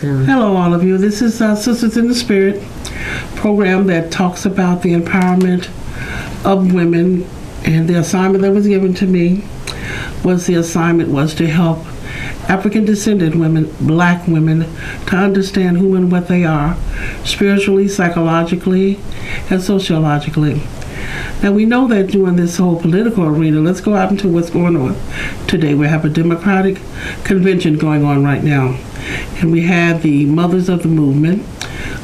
doing? Hello, all of you. This is Sisters in the Spirit program that talks about the empowerment of women. And the assignment that was given to me was to help African descendant women, black women, to understand who and what they are, spiritually, psychologically, and sociologically. Now, we know that during this whole political arena, let's go out into what's going on today. We have a Democratic convention going on right now. And we have the mothers of the movement,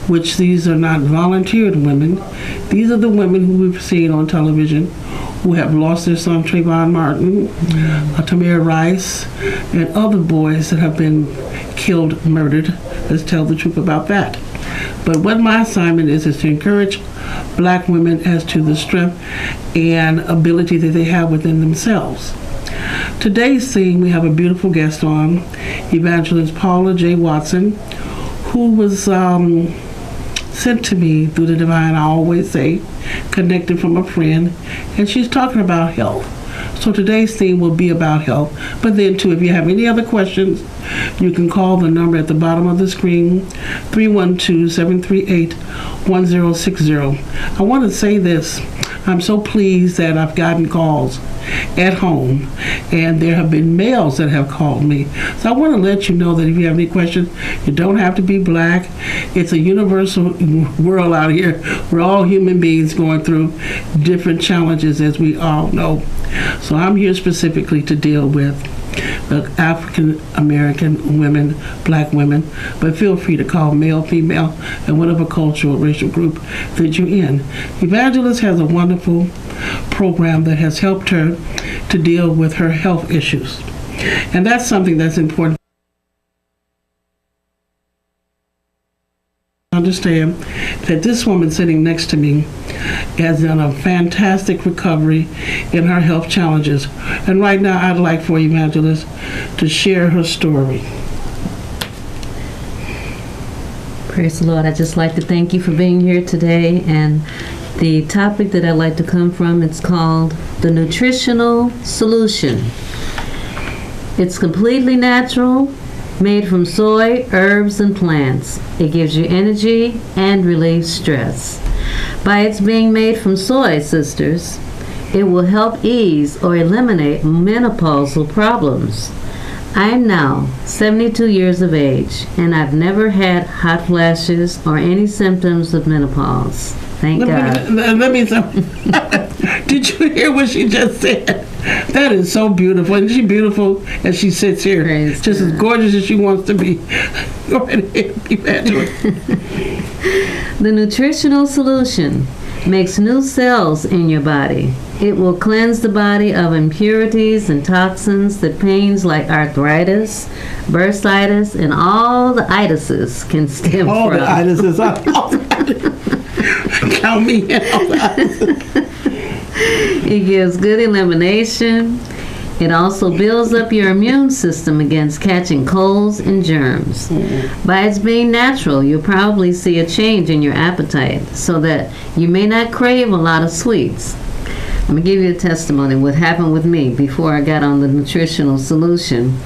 which these are not volunteered women. These are the women who we've seen on television who have lost their son Trayvon Martin, Tamir Rice, and other boys that have been killed, murdered. Let's tell the truth about that. But what my assignment is to encourage black women as to the strength and ability that they have within themselves. Today's theme, we have a beautiful guest on, Evangelist Paula J. Watson, who was sent to me through the divine, I always say, connected from a friend, and she's talking about health. So today's theme will be about health. But then, too, if you have any other questions, you can call the number at the bottom of the screen, 312-738-1060. I want to say this. I'm so pleased that I've gotten calls at home, and there have been males that have called me. So I want to let you know that if you have any questions, you don't have to be black. It's a universal world out here. We're all human beings going through different challenges, as we all know. So I'm here specifically to deal with African American women, black women, but feel free to call male, female, and whatever cultural or racial group that you're in. Evangelist has a wonderful program that has helped her to deal with her health issues. And that's something that's important. Understand that this woman sitting next to me has done a fantastic recovery in her health challenges. And right now, I'd like for Evangelist to share her story. Praise the Lord. I'd just like to thank you for being here today. And the topic that I'd like to come from, it's called the Nutritional Solution. It's completely natural, made from soy, herbs, and plants. It gives you energy and relieves stress. By its being made from soy, sisters, it will help ease or eliminate menopausal problems. I am now 72 years of age, and I've never had hot flashes or any symptoms of menopause. Thank God. Let me did you hear what she just said? That is so beautiful. Isn't she beautiful as she sits here? Praise just God. As gorgeous as she wants to be. Go right ahead, Evangelist. The Nutritional Solution makes new cells in your body. It will cleanse the body of impurities and toxins that pains like arthritis, bursitis, and all the itises can stem from. All the itises. Count me in. All the itises. It gives good elimination. It also builds up your immune system against catching colds and germs. By its being natural, you'll probably see a change in your appetite so that you may not crave a lot of sweets. I'm going to give you a testimony of what happened with me before I got on the Nutritional Solution.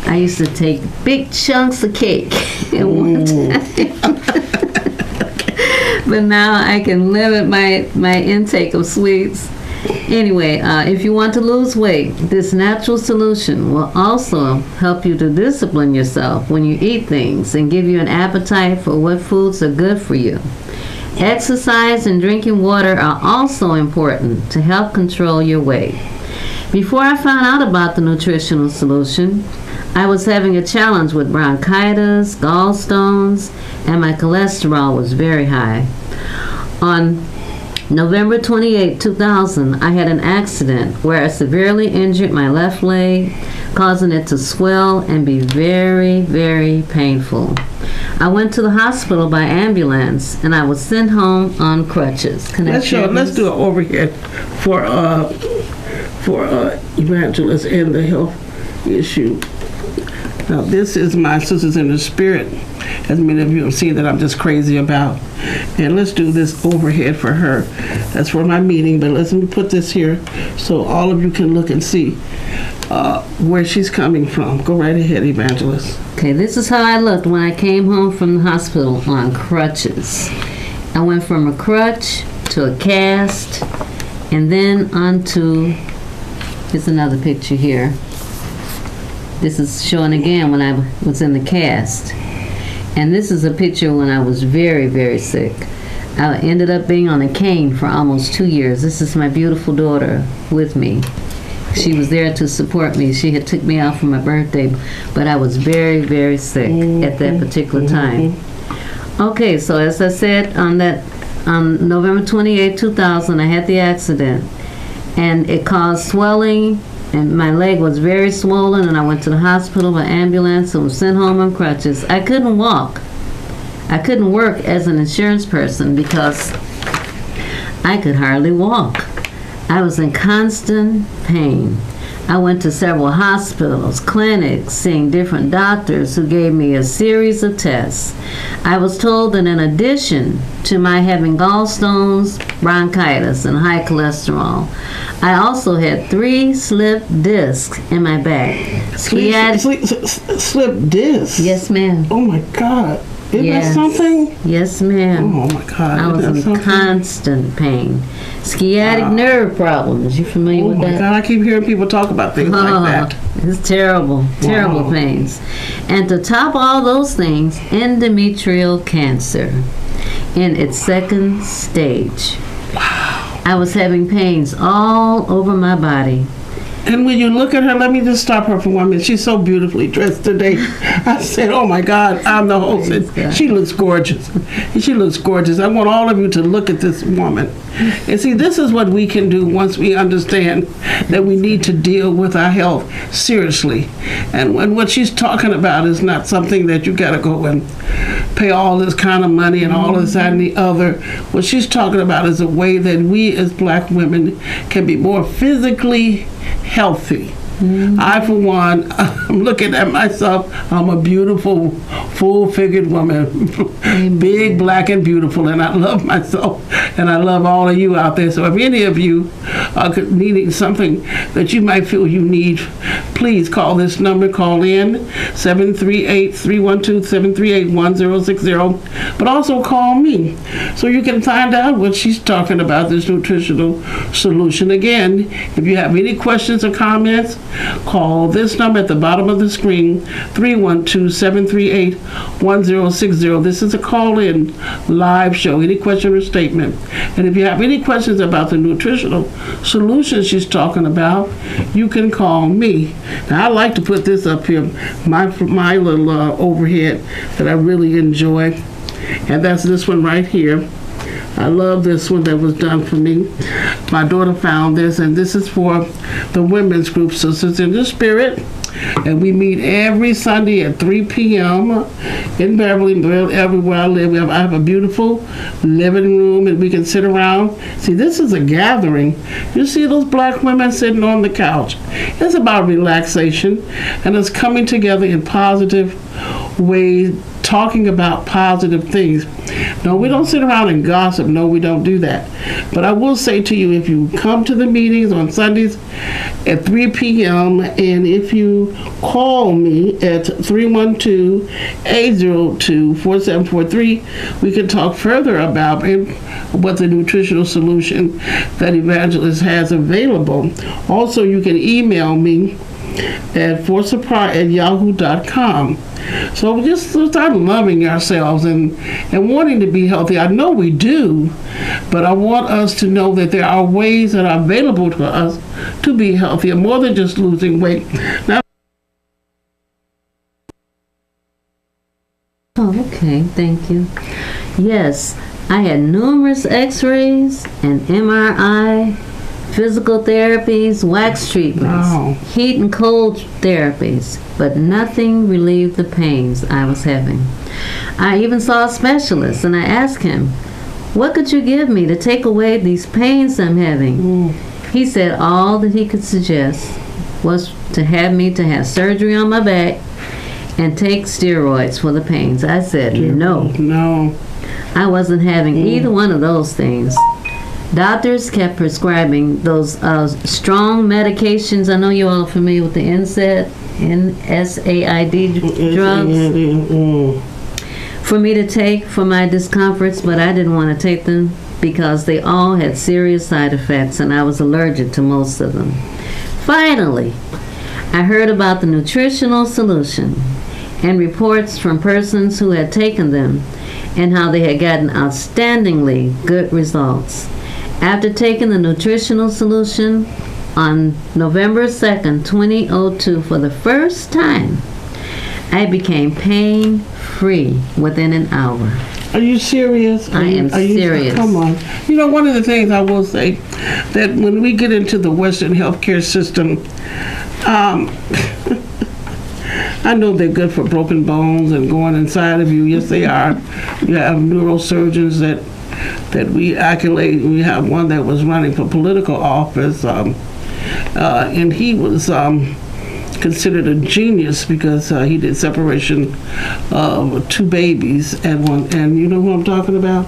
I used to take big chunks of cake at one time. But now I can limit my intake of sweets. Anyway, if you want to lose weight, this natural solution will also help you to discipline yourself when you eat things and give you an appetite for what foods are good for you. Exercise and drinking water are also important to help control your weight. Before I found out about the Nutritional Solution, I was having a challenge with bronchitis, gallstones, and my cholesterol was very high. On November 28, 2000, I had an accident where I severely injured my left leg, causing it to swell and be very, very painful. I went to the hospital by ambulance, and I was sent home on crutches. Let's do it over here for Evangelist and the health issue. Now, this is my Sisters in the Spirit as many of you have seen, that I'm just crazy about. And let's do this overhead for her. That's for my meeting, but let me put this here so all of you can look and see where she's coming from. Go right ahead, Evangelist. Okay, this is how I looked when I came home from the hospital on crutches. I went from a crutch to a cast, and then onto, here's another picture here. This is showing again when I was in the cast. And this is a picture when I was very, very sick. I ended up being on a cane for almost 2 years. This is my beautiful daughter with me. She was there to support me. She had took me out for my birthday, but I was very, very sick at that particular time. Okay, so as I said, on November 28, 2000, I had the accident, and it caused swelling, and my leg was very swollen, and I went to the hospital by ambulance and was sent home on crutches. I couldn't walk. I couldn't work as an insurance person because I could hardly walk. I was in constant pain. I went to several hospitals, clinics, seeing different doctors who gave me a series of tests. I was told that in addition to my having gallstones, bronchitis, and high cholesterol, I also had 3 slipped discs in my back. Slipped discs? Yes, ma'am. Oh my God. Isn't that something? Yes, ma'am. Oh my God. I was in constant pain. Sciatic nerve problems. You familiar with that? Oh my God, I keep hearing people talk about things like that. It's terrible, terrible pains. And to top all those things, endometrial cancer in its 2nd stage. Wow. I was having pains all over my body. And when you look at her, let me just stop her for 1 minute. She's so beautifully dressed today. I said, oh my God, I'm the host. She looks gorgeous. She looks gorgeous. I want all of you to look at this woman. And see, this is what we can do once we understand that we need to deal with our health seriously. And when what she's talking about is not something that you got to go and pay all this kind of money and all this, that, and the other. What she's talking about is a way that we as black women can be more physically healthy. I, for one, I'm looking at myself. I'm a beautiful, full-figured woman, big, black, and beautiful, and I love myself, and I love all of you out there. So if any of you are needing something that you might feel you need, please call this number. Call in 738-312-738-1060, but also call me so you can find out what she's talking about, this nutritional solution. Again, if you have any questions or comments, call this number at the bottom of the screen, 312-738-1060. This is a call-in live show. Any question or statement. And if you have any questions about the nutritional solution she's talking about, you can call me. Now, I like to put this up here, my little overhead that I really enjoy. And that's this one right here. I love this one that was done for me. My daughter found this, and this is for the women's group, Sisters in the Spirit. And we meet every Sunday at 3 p.m. in Beverlyville, everywhere I live. I have a beautiful living room, and we can sit around. See, this is a gathering. You see those black women sitting on the couch. It's about relaxation, and it's coming together in positive ways, talking about positive things. No, we don't sit around and gossip. No, we don't do that. But I will say to you, if you come to the meetings on Sundays at 3 p.m. and if you call me at 312-802-4743, we can talk further about what the nutritional solution that Evangelist has available. Also, you can email me at forsupply@yahoo.com. So we just start loving ourselves and wanting to be healthy. I know we do, but I want us to know that there are ways that are available to us to be healthier, more than just losing weight. Now, oh, okay, thank you. Yes, I had numerous x-rays and MRI, physical therapies, wax treatments, heat and cold therapies, but nothing relieved the pains I was having. I even saw a specialist, and I asked him, what could you give me to take away these pains I'm having? He said all that he could suggest was to have me to have surgery on my back and take steroids for the pains. I said no. No. I wasn't having either one of those things. Doctors kept prescribing those strong medications. I know you all are familiar with the NSAID drugs for me to take for my discomforts, but I didn't want to take them because they all had serious side effects and I was allergic to most of them. Finally, I heard about the Nutritional Solution and reports from persons who had taken them and how they had gotten outstandingly good results. After taking the Nutritional Solution on November 2nd, 2002 for the first time, I became pain-free within an hour. Are you serious? I am serious. Come on. You know, one of the things I will say, that when we get into the Western healthcare system, I know they're good for broken bones and going inside of you. Yes, they are. You have neurosurgeons that we accolade. We have one that was running for political office, and he was considered a genius because he did separation of two babies and you know who I'm talking about?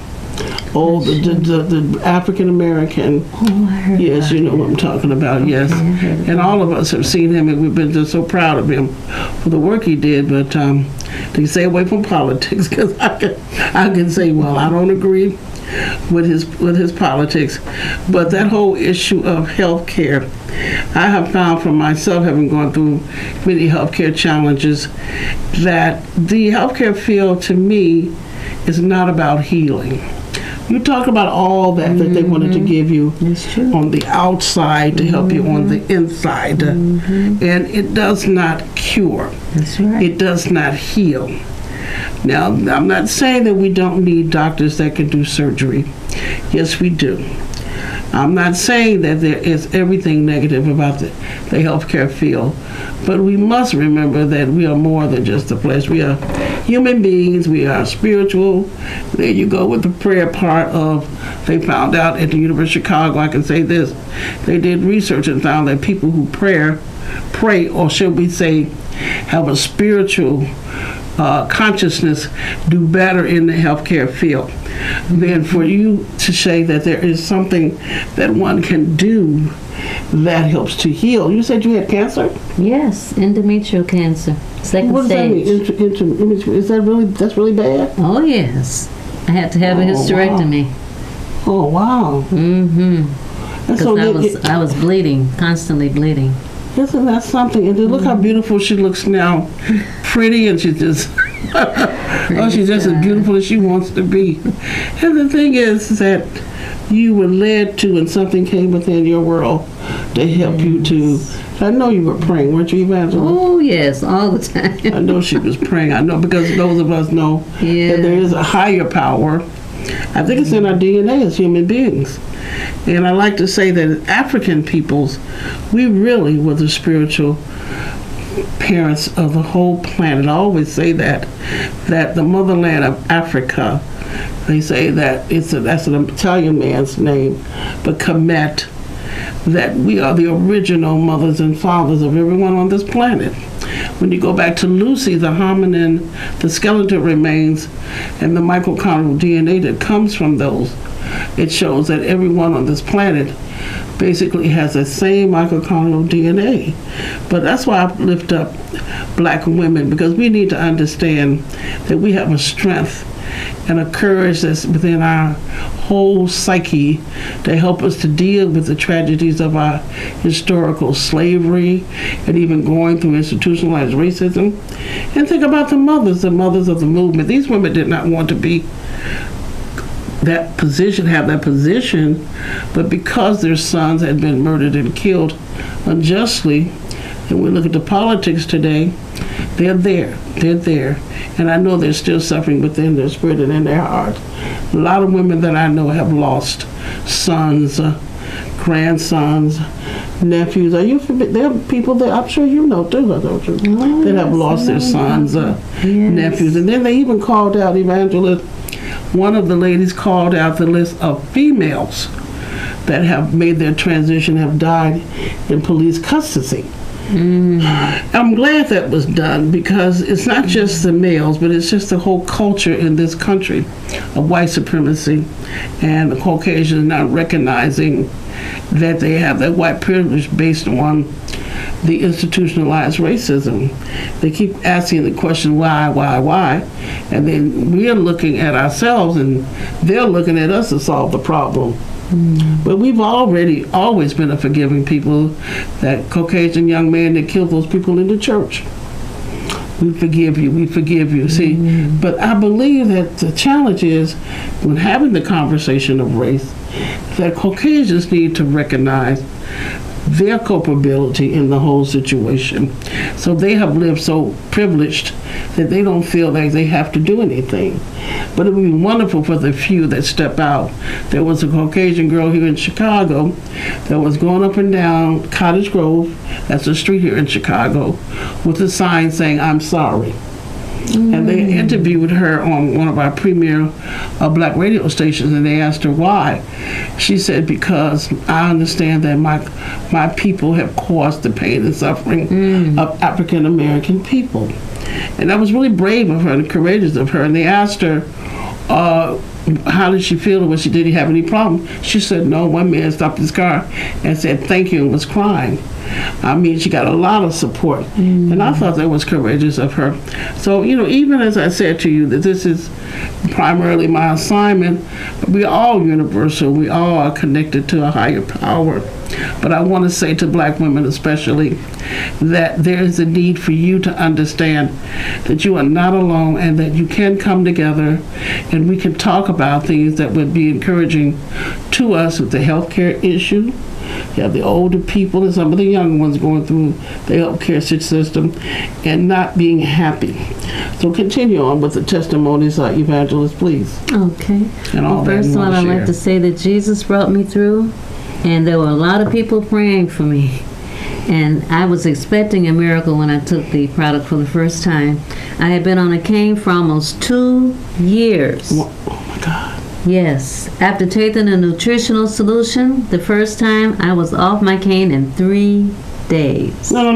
Oh, the African American. Oh, I heard. Yes, you know what I'm talking about. Yes, and all of us have seen him, and we've been just so proud of him for the work he did. But to stay away from politics, because I can say, well, I don't agree with his politics, but that whole issue of health care, I have found for myself, having gone through many healthcare challenges, that the healthcare field to me is not about healing. You talk about all that they wanted to give you on the outside to help you on the inside, and it does not cure. That's right. It does not heal. Now, I'm not saying that we don't need doctors that can do surgery. Yes, we do. I'm not saying that there is everything negative about the healthcare field, but we must remember that we are more than just the flesh. We are human beings. We are spiritual. There you go with the prayer part of, they found out at the University of Chicago, I can say this, they did research and found that people who pray, or should we say, have a spiritual consciousness, do better in the healthcare field. Then for you to say that there is something that one can do that helps to heal. You said you had cancer? Yes, endometrial cancer, second what stage. What does that mean? Is that really, that's really bad? Oh yes, I had to have a hysterectomy. Wow. Oh wow. Because so I was bleeding, constantly bleeding. Isn't that something? And look how beautiful she looks now. Pretty, and she's just she's just as beautiful as she wants to be. And the thing is that you were led to, and something came within your world to help you to. I know you were praying, weren't you, Evangelist? Oh yes, all the time. I know she was praying. I know, because those of us know that there is a higher power. I think it's in our DNA as human beings. And I like to say that as African peoples, we really were the spiritual parents of the whole planet. I always say that the motherland of Africa, they say that that's an Italian man's name, but Kemet, that we are the original mothers and fathers of everyone on this planet. When you go back to Lucy, the hominin, the skeletal remains, and the mitochondrial DNA that comes from those, it shows that everyone on this planet basically has the same mitochondrial DNA. But that's why I lift up black women, because we need to understand that we have a strength and a courage that's within our whole psyche to help us to deal with the tragedies of our historical slavery and even going through institutionalized racism. And think about the mothers of the movement. These women did not want to be have that position, but because their sons had been murdered and killed unjustly, and we look at the politics today, they're there. And I know they're still suffering within their spirit and in their heart. A lot of women that I know have lost sons, grandsons, nephews. Are you familiar? There are people that I'm sure you know too, don't you? That have lost their sons, nephews. And then they even called out, Evangelist, one of the ladies called out the list of females that have made their transition, have died in police custody. I'm glad that was done because it's not just the males, but it's just the whole culture in this country of white supremacy and the Caucasians not recognizing that they have that white privilege based on the institutionalized racism. They keep asking the question, why? And then we're looking at ourselves and they're looking at us to solve the problem. But we've always been a forgiving people. That Caucasian young man that killed those people in the church, we forgive you. See, but I believe that the challenge is when having the conversation of race, that Caucasians need to recognize their culpability in the whole situation. So they have lived so privileged that they don't feel like they have to do anything. But it would be wonderful for the few that step out. There was a Caucasian girl here in Chicago that was going up and down Cottage Grove, that's a street here in Chicago, with a sign saying, "I'm sorry." And they interviewed her on one of our premier black radio stations, and they asked her why. She said, because I understand that my people have caused the pain and suffering of African American people. And that was really brave of her and courageous of her. And they asked her, how did she feel when she didn't have any problem? She said, no, one man stopped his car and said thank you and was crying. I mean, she got a lot of support. And I thought that was courageous of her. So, even as I said to you that this is primarily my assignment, we are all universal. We all are connected to a higher power. But I want to say to black women especially that there is a need for you to understand that you are not alone and that you can come together and we can talk about things that would be encouraging to us with the healthcare issue. You have the older people and some of the young ones going through the healthcare system and not being happy. So continue on with the testimonies, Evangelist, please. Okay. And all first of all, I'd like to say that Jesus brought me through, and there were a lot of people praying for me. And I was expecting a miracle when I took the product for the first time. I had been on a cane for almost 2 years. Oh my God. Yes. After taking a Nutritional Solution, the first time I was off my cane in 3 days. No.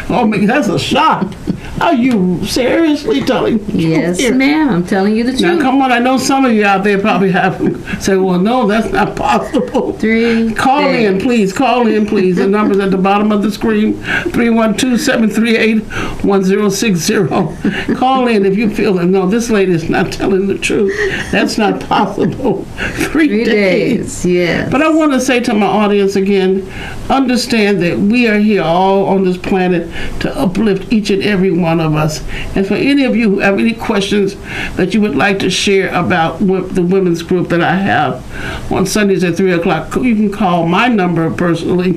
Oh my, that's a shock. Are you seriously telling the truth? Yes, here? ma'am. I'm telling you the truth. Now, come on. I know some of you out there probably have say, well, no, that's not possible. 3 Call days. in, please. Call in, please. The number's at the bottom of the screen, 312-738-1060. Call in if you feel that, no, this lady is not telling the truth. That's not possible. 3 days. Yes. But I want to say to my audience again, understand that we are here all on this planet to uplift each and every one of us. And for any of you who have any questions that you would like to share about the women's group that I have on Sundays at 3 o'clock, you can call my number personally,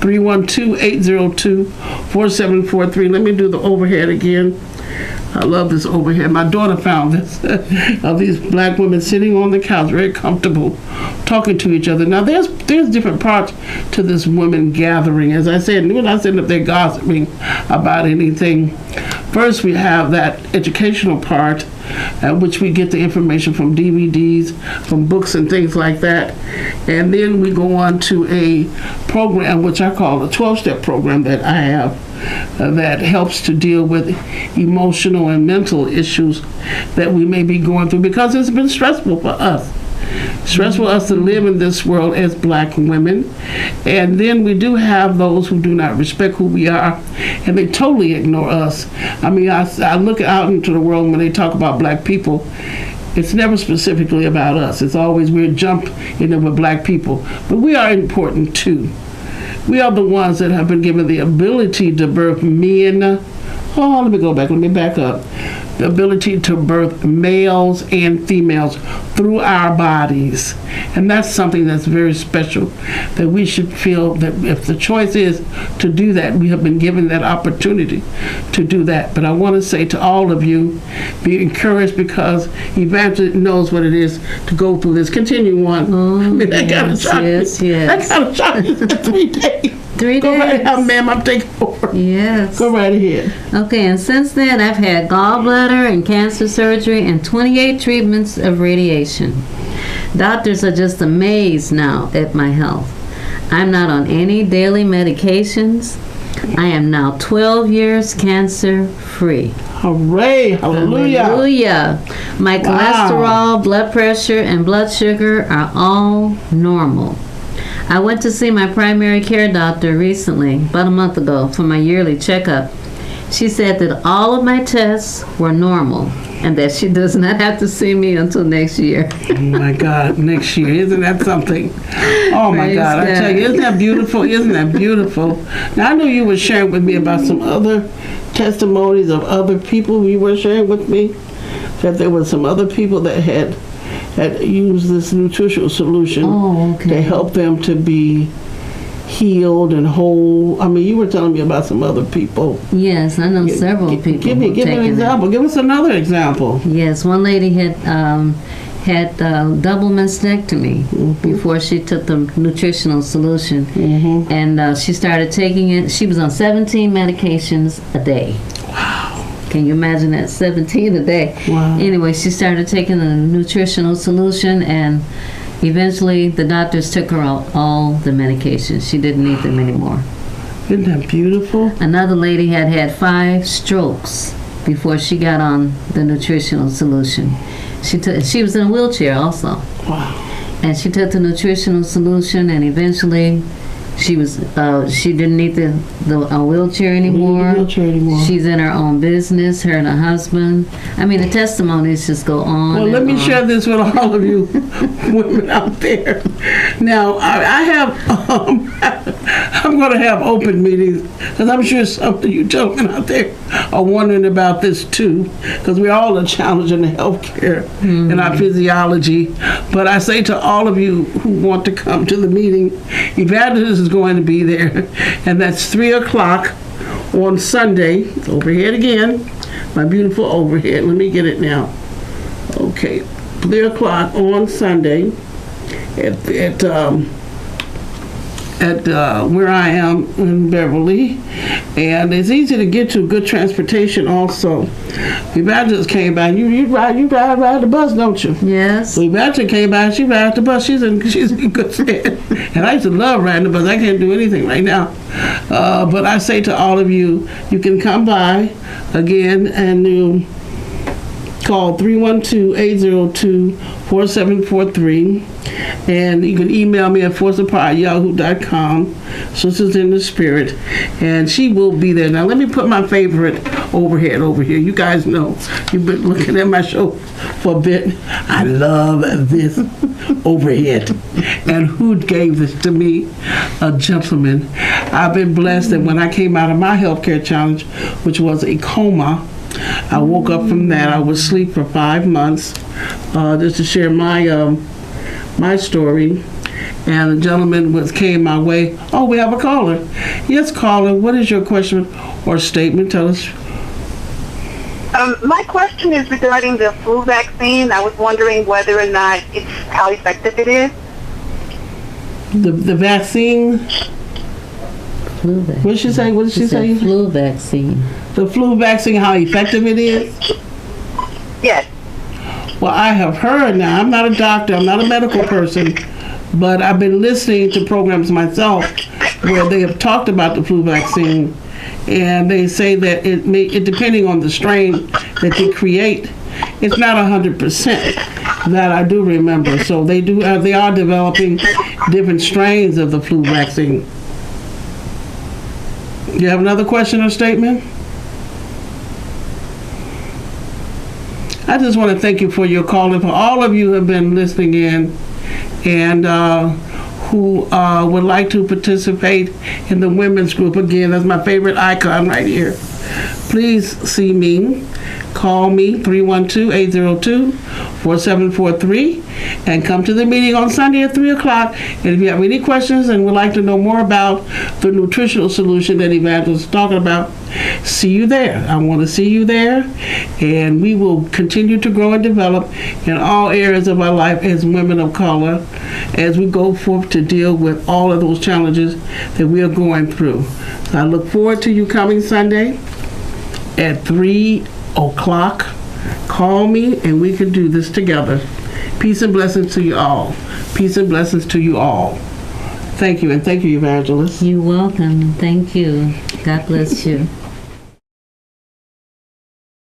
312-802-4743. Let me do the overhead again. I love this overhead. My daughter found this of these black women sitting on the couch, very comfortable, talking to each other. Now, there's different parts to this women gathering. As I said, we're not sitting up there gossiping about anything. First, we have that educational part, at which we get the information from DVDs, from books and things like that. And then we go on to a program, which I call a 12-step program that I have, that helps to deal with emotional and mental issues that we may be going through, because it's been stressful for us. Stressful for us to live in this world as black women. And then we do have those who do not respect who we are, and they totally ignore us. I mean, I look out into the world when they talk about black people. It's never specifically about us. It's always we're jumped in with black people. But we are important too. We are the ones that have been given the ability to birth men. Let me back up. The ability to birth males and females through our bodies. And that's something that's very special, that we should feel that if the choice is to do that, we have been given that opportunity to do that. But I want to say to all of you, be encouraged, because Evangelist knows what it is to go through this. Continue on. That kind of shock. Yes. That kind of shock is 3 days. 3 days. Go right ahead, ma'am. I'm taking over. Yes. Go right ahead. Okay, and since then I've had gallbladder and cancer surgery and 28 treatments of radiation. Doctors are just amazed now at my health. I'm not on any daily medications. I am now 12 years cancer free. Hooray! Hallelujah! Hallelujah! My cholesterol, blood pressure, and blood sugar are all normal. I went to see my primary care doctor recently, about a month ago, for my yearly checkup. She said that all of my tests were normal and that she does not have to see me until next year. Oh my God, next year. Isn't that something? Oh my Praise God, I tell you, isn't that beautiful? Isn't that beautiful? Now, I know you were sharing with me about some other testimonies of other people. You were sharing with me that there were some other people that had used this nutritional solution to help them to be healed and whole. I mean, you were telling me about some other people. Yes, I know several people. Give me an example. Give us another example. Yes, one lady had double mastectomy before she took the nutritional solution, and she started taking it. She was on 17 medications a day. Wow! Can you imagine that? 17 a day. Wow! Anyway, she started taking the nutritional solution, and eventually the doctors took her out all the medications. She didn't need them anymore. Isn't that beautiful? Another lady had 5 strokes before she got on the nutritional solution. She was in a wheelchair also. Wow. And she took the nutritional solution, and eventually she didn't need the wheelchair anymore. She's in her own business, her and her husband. I mean, the testimonies just go on. Well, let me share this with all of you women out there. Now, I have, I'm going to have open meetings, because I'm sure some of you gentlemen out there are wondering about this too, because we're all a challenge in the healthcare and our physiology. But I say to all of you who want to come to the meeting, Evangelist is going to be there, and that's 3 o'clock on Sunday. Overhead again, my beautiful overhead. Let me get it now. Okay, 3 o'clock on Sunday at where I am in Beverly, and it's easy to get to. Good transportation also. Evangelist came by. You ride the bus, don't you? Yes. So Evangelist came by. She rides the bus. She's in good stead. And I used to love riding the bus. I can't do anything right now. But I say to all of you, you can come by again, and you call 312-802-4743. And you can email me at forceapart@yahoo.com. Sisters in the Spirit, and she will be there. Now let me put my favorite overhead over here. You guys know, you've been looking at my show for a bit. I love this overhead. And who gave this to me? A gentleman. I've been blessed that when I came out of my healthcare challenge, which was a coma, I woke up from that. I was asleep for 5 months. Just to share my story, and a gentleman came my way. Oh, we have a caller. Yes, caller, what is your question or statement? Tell us. My question is regarding the flu vaccine. I was wondering whether or not how effective it is. The vaccine? Flu vaccine. What did she say? What did she say? Flu vaccine. The flu vaccine, how effective it is? Yes. Well, I have heard now, I'm not a doctor, I'm not a medical person, but I've been listening to programs myself where they have talked about the flu vaccine, and they say that it depending on the strain that they create, it's not 100%. That I do remember. So they are developing different strains of the flu vaccine. Do you have another question or statement? I just want to thank you for your call, and for all of you who have been listening in and who would like to participate in the women's group. Again, that's my favorite icon right here. Please see me. Call me, 312-802-4743, and come to the meeting on Sunday at 3 o'clock. And if you have any questions and would like to know more about the nutritional solution that Evangelist is talking about, see you there. I want to see you there, and we will continue to grow and develop in all areas of our life as women of color as we go forth to deal with all of those challenges that we are going through. So I look forward to you coming Sunday at 3 o'clock. Call me and we can do this together. Peace and blessings to you all. Peace and blessings to you all. Thank you, and thank you, Evangelist. You're welcome. Thank you. God bless you.